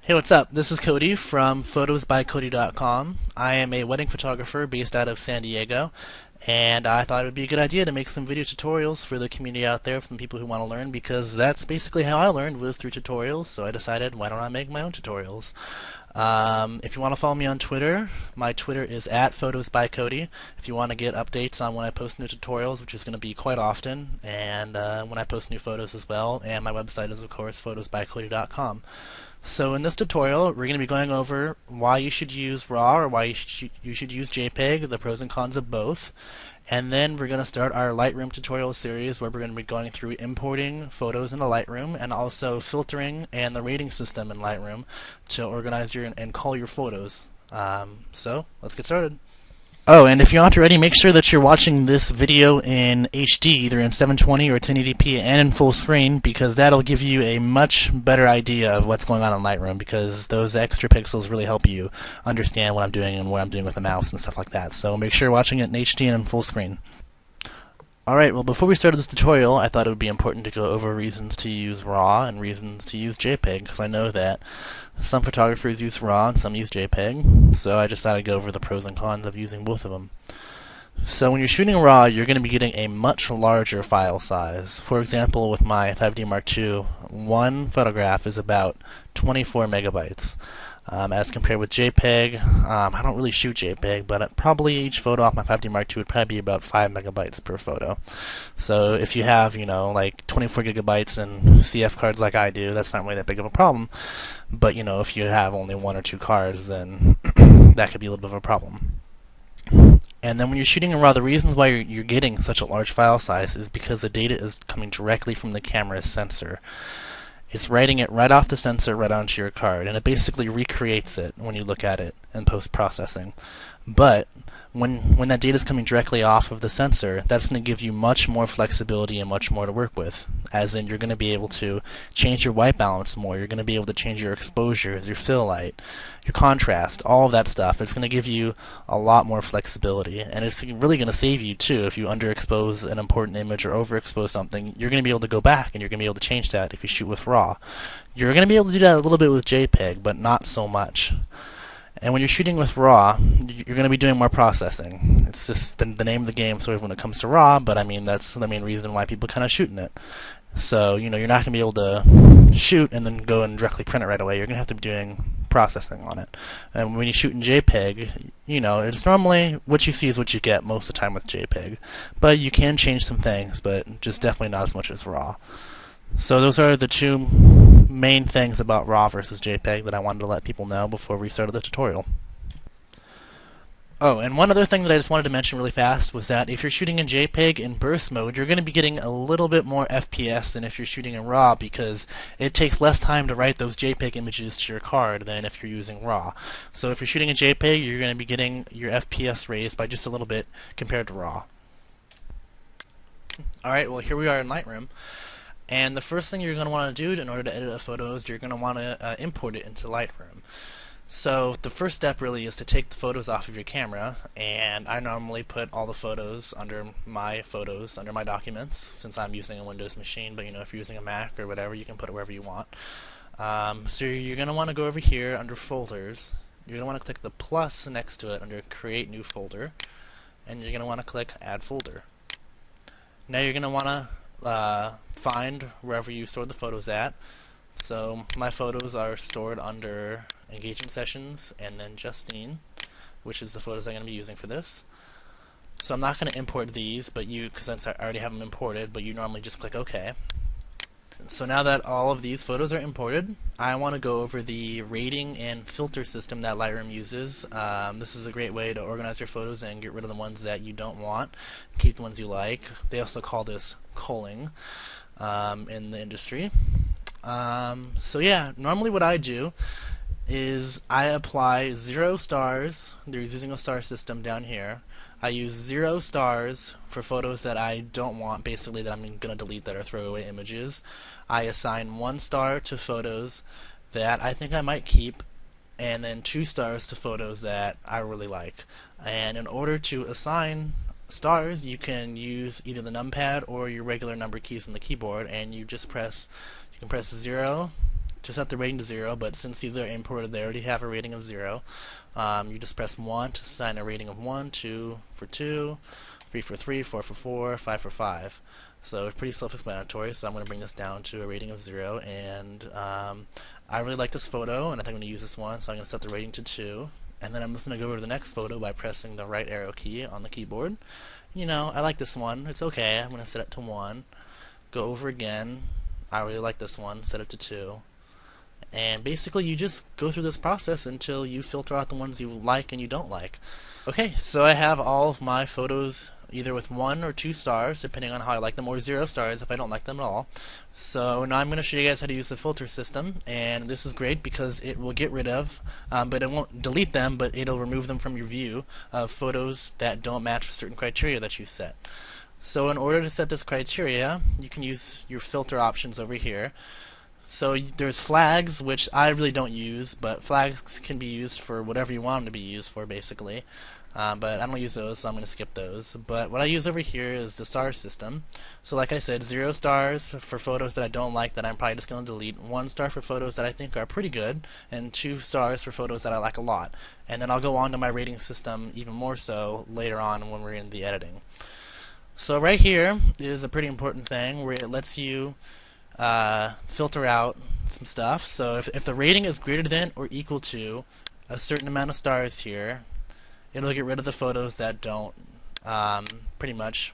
Hey, what's up? This is Cody from photosbycody.com. I am a wedding photographer based out of San Diego, and I thought it would be a good idea to make some video tutorials for the community out there, from people who want to learn, because that's basically how I learned, was through tutorials. So I decided, why don't I make my own tutorials? If you want to follow me on Twitter, my Twitter is at photosbycody. If you want to get updates on when I post new tutorials, which is going to be quite often, and when I post new photos as well, and my website is, of course, photosbycody.com. So in this tutorial, we're going to be going over why you should use RAW or why you should use JPEG, the pros and cons of both. And then we're going to start our Lightroom tutorial series, where we're going to be going through importing photos into Lightroom and also filtering and the rating system in Lightroom to organize your and call your photos. So let's get started. Oh, and if you aren't already, make sure that you're watching this video in HD, either in 720 or 1080p and in full screen, because that'll give you a much better idea of what's going on in Lightroom, because those extra pixels really help you understand what I'm doing and what I'm doing with the mouse and stuff like that. So make sure you're watching it in HD and in full screen. Alright, well, before we started this tutorial, I thought it would be important to go over reasons to use RAW and reasons to use JPEG, because I know that some photographers use RAW and some use JPEG, so I decided to go over the pros and cons of using both of them. So when you're shooting RAW, you're going to be getting a much larger file size. For example, with my 5D Mark II, one photograph is about 24 megabytes. As compared with JPEG, I don't really shoot JPEG, but probably each photo off my 5D Mark II would probably be about 5 megabytes per photo. So if you have, like 24 gigabytes in CF cards like I do, that's not really that big of a problem. But, if you have only one or two cards, then that could be a little bit of a problem. And then when you're shooting in RAW, the reasons why you're getting such a large file size is because the data is coming directly from the camera's sensor. It's writing it right off the sensor right onto your card, and it basically recreates it when you look at it in post-processing. But when that data is coming directly off of the sensor, that's going to give you much more flexibility and much more to work with. As in, you're going to be able to change your white balance more, you're going to be able to change your exposures, your fill light, your contrast, all of that stuff. It's going to give you a lot more flexibility, and it's really going to save you too. If you underexpose an important image or overexpose something, you're going to be able to go back and you're going to be able to change that if you shoot with RAW. You're going to be able to do that a little bit with JPEG, but not so much. And when you're shooting with RAW, you're going to be doing more processing. It's just the name of the game sort of when it comes to RAW, but I mean, that's the main reason why people kind of shoot in it. So, you're not going to be able to shoot and then go and directly print it right away. You're going to have to be doing processing on it. And when you shoot in JPEG, it's normally what you see is what you get most of the time with JPEG. But you can change some things, but just definitely not as much as RAW. So those are the two main things about RAW versus JPEG that I wanted to let people know before we started the tutorial. Oh, and one other thing that I just wanted to mention really fast was that if you're shooting in JPEG in burst mode, you're going to be getting a little bit more FPS than if you're shooting in RAW, because it takes less time to write those JPEG images to your card than if you're using RAW. So if you're shooting in JPEG, you're going to be getting your FPS raised by just a little bit compared to RAW. Alright, well, here we are in Lightroom. And the first thing you're going to want to do in order to edit a photo is you're going to want to import it into Lightroom. So the first step really is to take the photos off of your camera, and I normally put all the photos under my documents, since I'm using a Windows machine, but if you're using a Mac or whatever, you can put it wherever you want. So you're going to want to go over here under Folders. You're going to want to click the plus next to it under Create New Folder, and you're going to want to click Add Folder. Now you're going to want to find wherever you stored the photos at. So my photos are stored under Engagement Sessions and then Justine, which is the photos I'm going to be using for this. So I'm not going to import these, because since I already have them imported, but you normally just click OK. So now that all of these photos are imported, I want to go over the rating and filter system that Lightroom uses. This is a great way to organize your photos and get rid of the ones that you don't want, keep the ones you like. They also call this culling in the industry. So yeah, normally what I do is I apply 0 stars. They're using a star system down here. I use 0 stars for photos that I don't want, basically, that I'm going to delete, that are throwaway images. I assign 1 star to photos that I think I might keep, and then 2 stars to photos that I really like. And in order to assign stars, you can use either the numpad or your regular number keys on the keyboard, and you can press 0, to set the rating to 0, but since these are imported, they already have a rating of 0. You just press 1 to assign a rating of 1, 2 for 2, 3 for 3, 4 for 4, 5 for 5. So it's pretty self-explanatory, so I'm going to bring this down to a rating of 0, and I really like this photo, and I think I'm going to use this one, so I'm going to set the rating to 2. And then I'm just going to go over to the next photo by pressing the right arrow key on the keyboard. You know, I like this one. It's okay. I'm going to set it to 1. Go over again. I really like this one. Set it to 2. And basically you just go through this process until you filter out the ones you like and you don't like. Okay, so I have all of my photos either with 1 or 2 stars, depending on how I like them, or 0 stars if I don't like them at all. So now I'm going to show you guys how to use the filter system, and this is great because it will get rid of, but it won't delete them, but it'll remove them from your view of photos that don't match a certain criteria that you set. So in order to set this criteria, you can use your filter options over here. So there's flags, which I really don't use, but flags can be used for whatever you want them to be used for, basically. But I don't use those, so I'm going to skip those. But what I use over here is the star system. So like I said, 0 stars for photos that I don't like that I'm probably just going to delete, 1 star for photos that I think are pretty good, and 2 stars for photos that I like a lot. And then I'll go on to my rating system even more so later on when we're in the editing. So right here is a pretty important thing where it lets you filter out some stuff. So if the rating is greater than or equal to a certain amount of stars here, it'll get rid of the photos that don't pretty much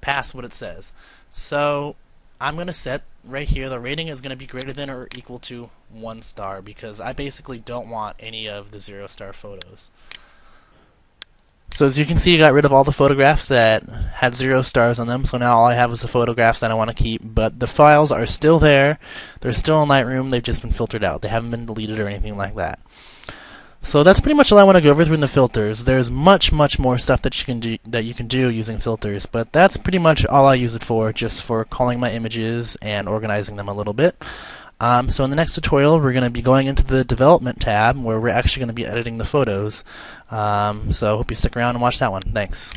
pass what it says. So I'm going to set right here the rating is going to be greater than or equal to 1 star because I basically don't want any of the 0 star photos. So as you can see, I got rid of all the photographs that had 0 stars on them, so now all I have is the photographs that I want to keep, but the files are still there. They're still in Lightroom, they've just been filtered out. They haven't been deleted or anything like that. So that's pretty much all I want to go over through in the filters. There's much more stuff that you can do using filters, but that's pretty much all I use it for, just for calling my images and organizing them a little bit. So in the next tutorial, we're going to be going into the development tab where we're actually going to be editing the photos. So I hope you stick around and watch that one. Thanks.